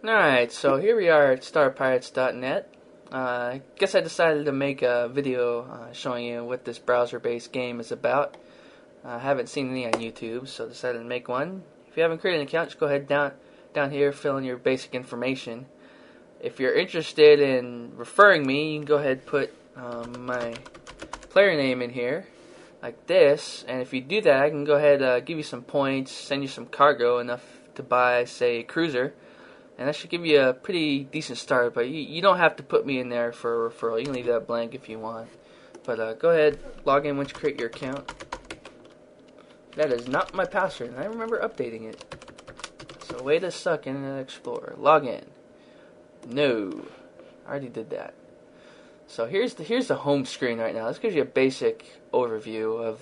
Alright, so here we are at starpirates.net. I guess I decided to make a video showing you what this browser-based game is about. I haven't seen any on YouTube, so decided to make one. If you haven't created an account, just go ahead down here, fill in your basic information. If you're interested in referring me, you can go ahead and put my player name in here, like this. And if you do that, I can go ahead give you some points, send you some cargo, enough to buy, say, a cruiser. And that should give you a pretty decent start, but you don't have to put me in there for a referral. You can leave that blank if you want. But go ahead, log in once you create your account. That is not my password, and I remember updating it. So way to suck, Internet Explorer. Log in. No. I already did that. So here's the home screen right now. This gives you a basic overview of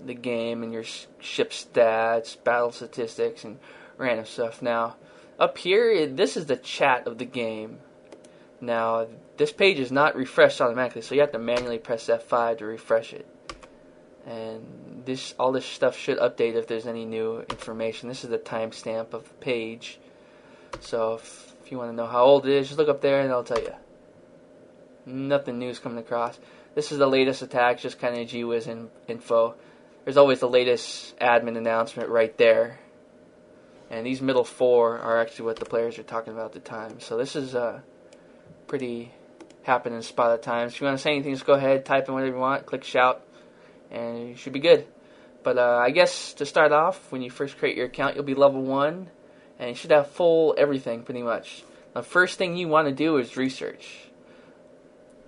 the game and your ship stats, battle statistics, and random stuff. Now, up here, this is the chat of the game. Now, this page is not refreshed automatically, so you have to manually press F5 to refresh it. And all this stuff should update if there's any new information. This is the timestamp of the page. So if you want to know how old it is, just look up there and I'll tell you. Nothing new is coming across. This is the latest attack, just kind of gee-whiz info. There's always the latest admin announcement right there. And these middle four are actually what the players are talking about at the time. So this is a pretty happening spot at times. If you want to say anything, just go ahead, type in whatever you want, click shout, and you should be good. But I guess to start off, when you first create your account, you'll be level 1, and you should have full everything pretty much. The first thing you want to do is research.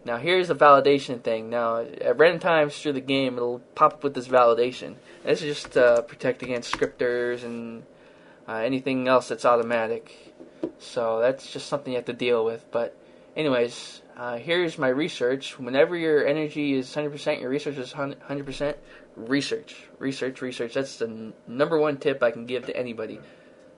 Now here's the validation thing. Now at random times through the game, it'll pop up with this validation. And this is just to protect against scripters and anything else that's automatic. So that's just something you have to deal with. But anyways, here's my research. Whenever your energy is 100%, your research is 100%, research. That's the number one tip I can give to anybody,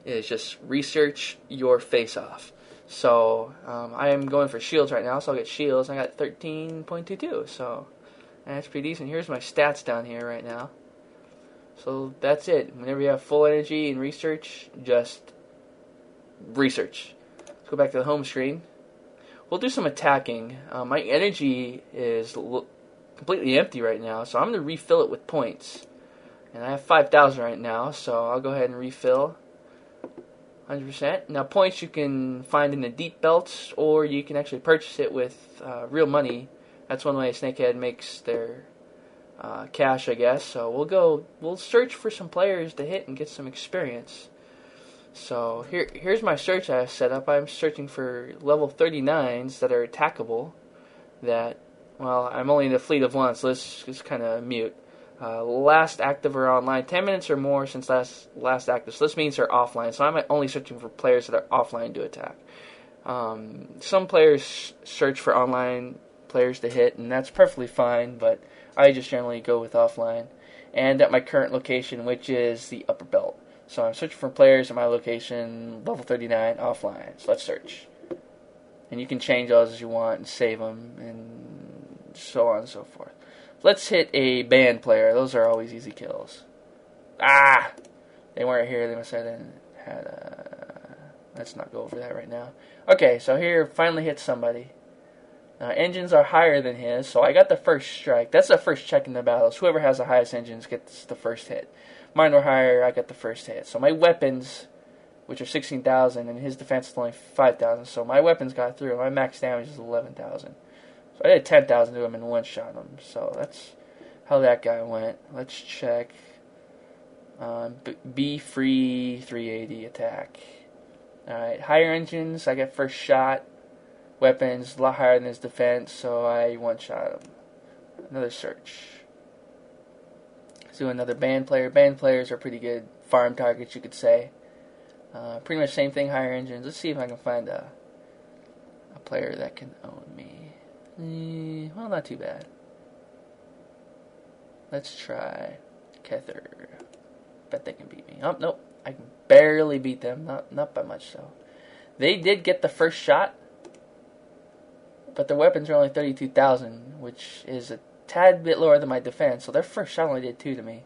is just research your face off. So I am going for shields right now, so I'll get shields. I got 13.22, so that's pretty decent. Here's my stats down here right now. So that's it. Whenever you have full energy and research, just research. Let's go back to the home screen. We'll do some attacking. My energy is completely empty right now, so I'm going to refill it with points. And I have 5,000 right now, so I'll go ahead and refill 100%. Now points you can find in the deep belts, or you can actually purchase it with real money. That's one way Snakehead makes their cash, I guess. So we'll search for some players to hit and get some experience. So here's my search I have set up. I'm searching for level 39s that are attackable. I'm only in the fleet of 1, so this is kind of mute. Last active or online, 10 minutes or more since last active. So this means they're offline. So I'm only searching for players that are offline to attack. Some players search for online players to hit, and that's perfectly fine, but I just generally go with offline. And at my current location, which is the upper belt. So I'm searching for players at my location, level 39, offline. So let's search. And you can change those as you want and save them, and so on and so forth. Let's hit a band player. Those are always easy kills. Ah! They weren't here. They must have had let's not go over that right now. Okay, so here, finally hit somebody. Engines are higher than his, so I got the first strike. That's the first check in the battles. Whoever has the highest engines gets the first hit. Mine were higher, I got the first hit. So my weapons, which are 16,000, and his defense is only 5,000, so my weapons got through. My max damage is 11,000. So I did 10,000 to him and one-shot him. So that's how that guy went. Let's check. B free 380 attack. Alright, higher engines, I get first shot. Weapons, a lot higher than his defense, so I one-shot him. Another search. Let's do another band player. Band players are pretty good farm targets, you could say. Pretty much same thing, higher engines. Let's see if I can find a player that can own me. Well, not too bad. Let's try Kether. Bet they can beat me. Oh, nope. I can barely beat them. Not by much, so. They did get the first shot, but their weapons are only 32,000, which is a tad bit lower than my defense. So their first shot only did 2 to me.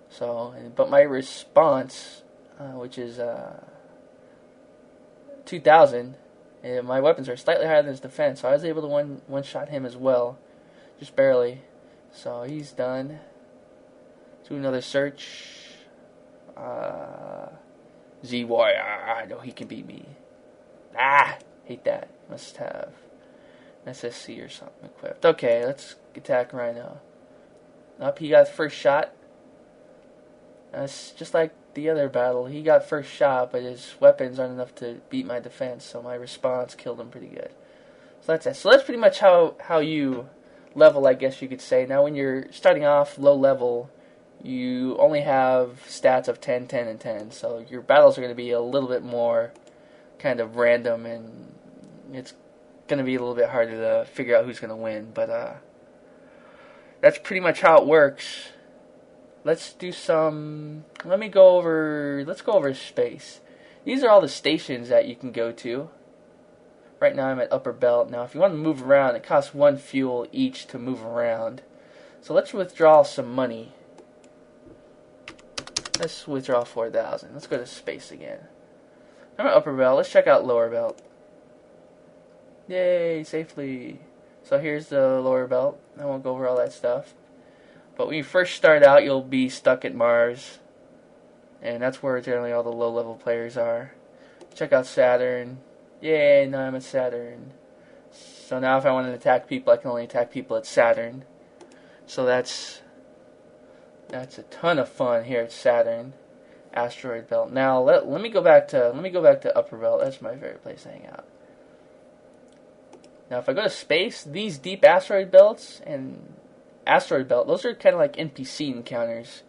So, but my response, which is 2000, and my weapons are slightly higher than his defense, so I was able to one-shot him as well, just barely. So he's done. Do another search. Z-Warrior, I know he can beat me. Hate that. Must have an SSC or something equipped. Okay, let's attack Rhino. Up, he got first shot. That's just like the other battle. He got first shot, but his weapons aren't enough to beat my defense, so my response killed him pretty good. So that's it. So that's pretty much how you level, I guess you could say. Now, when you're starting off low level, you only have stats of 10, 10, and 10. So your battles are going to be a little bit more kind of random, and it's going to be a little bit harder to figure out who's going to win. But that's pretty much how it works. Let's do some. Let's go over space. These are all the stations that you can go to. Right now I'm at Upper Belt. Now, if you want to move around, it costs 1 fuel each to move around. So let's withdraw some money. Let's withdraw 4,000. Let's go to space again. I'm at Upper Belt. Let's check out Lower Belt. Yay, safely. So here's the Lower Belt. I won't go over all that stuff. But when you first start out, you'll be stuck at Mars. And that's where generally all the low-level players are. Check out Saturn. Yay, now I'm at Saturn. So now if I want to attack people, I can only attack people at Saturn. So that's a ton of fun here at Saturn. Asteroid Belt. Now let me go back to Upper Belt. That's my favorite place to hang out. Now if I go to space, these deep asteroid belts and Asteroid Belt, those are kind of like NPC encounters,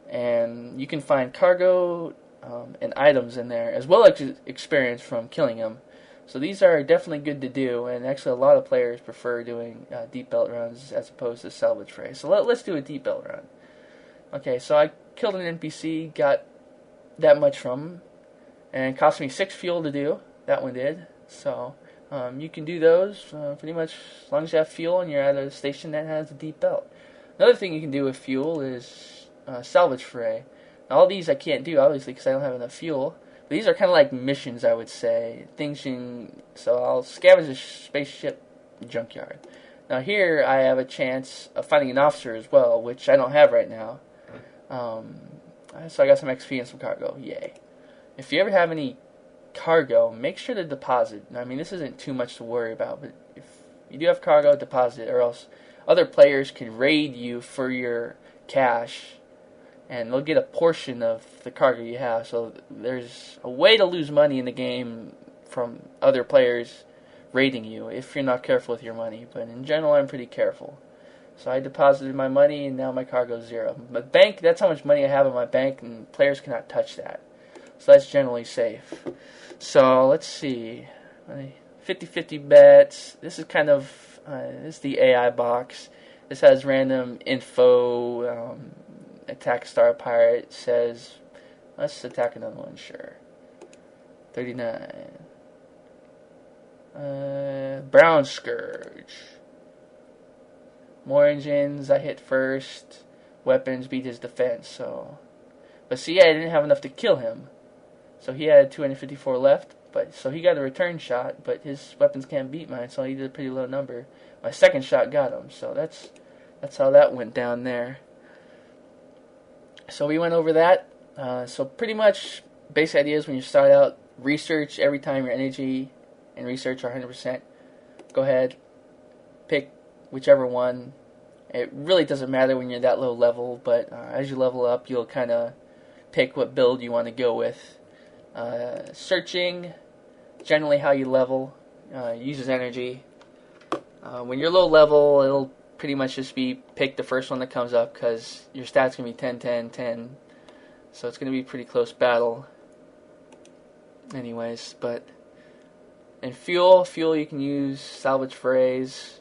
and you can find cargo and items in there, as well as experience from killing them. So these are definitely good to do, and actually a lot of players prefer doing deep belt runs as opposed to salvage fray. So let's do a deep belt run. Okay, so I killed an NPC, got that much from him, and it cost me 6 fuel to do. That one did. So you can do those pretty much as long as you have fuel and you're at a station that has a deep belt. Another thing you can do with fuel is salvage fray. Now, all these I can't do, obviously, because I don't have enough fuel. But these are kind of like missions, I would say. So I'll scavenge a spaceship junkyard. Now here I have a chance of finding an officer as well, which I don't have right now. So I got some XP and some cargo. Yay. If you ever have any cargo, make sure to deposit. I mean, this isn't too much to worry about, but if you do have cargo, deposit, or else other players can raid you for your cash, and they'll get a portion of the cargo you have. So there's a way to lose money in the game from other players raiding you if you're not careful with your money. But in general, I'm pretty careful. So I deposited my money, and now my cargo's 0. My bank, that's how much money I have in my bank, and players cannot touch that. So that's generally safe. So let's see, 50-50 bets. This is kind of this is the AI box. This has random info. Attack Star Pirate says, let's attack another one. Sure. 39. Brown Scourge. More engines. I hit first. Weapons beat his defense. So, but see, I didn't have enough to kill him. So he had 254 left, so he got a return shot, but his weapons can't beat mine, so he did a pretty low number. My second shot got him, so that's how that went down there. So we went over that. So pretty much, basic ideas when you start out, research every time your energy and research are 100%. Go ahead, pick whichever one. It really doesn't matter when you're that low level, but as you level up, you'll kind of pick what build you want to go with. Searching, generally how you level, uses energy. When you're low level, it'll pretty much just be pick the first one that comes up, because your stats going to be 10, 10, 10. So it's going to be a pretty close battle. Anyways, but in fuel you can use salvage frays,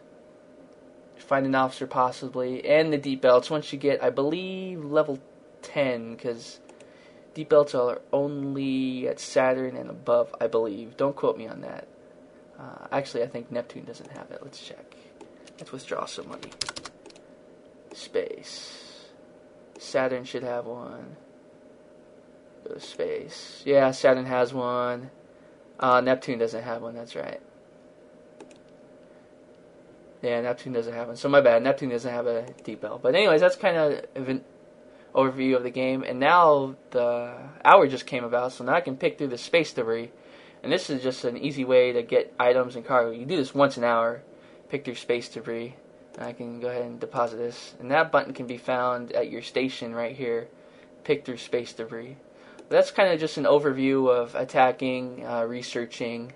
find an officer possibly, and the deep belts once you get, I believe, level 10, because deep belts are only at Saturn and above, I believe. Don't quote me on that. Actually, I think Neptune doesn't have it. Let's check. Let's withdraw some money. Space. Saturn should have one. Go to space. Yeah, Saturn has one. Neptune doesn't have one, that's right. Yeah, Neptune doesn't have one. So my bad, Neptune doesn't have a D-bell. But anyways, that's kind of an overview of the game. And now the hour just came about, so now I can pick through the space debris. And this is just an easy way to get items and cargo. You do this once an hour, pick through space debris. And I can go ahead and deposit this. And that button can be found at your station right here, pick through space debris. That's kind of just an overview of attacking, researching,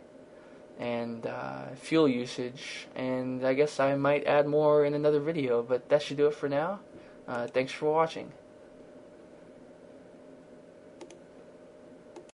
and fuel usage. And I guess I might add more in another video, but that should do it for now. Thanks for watching.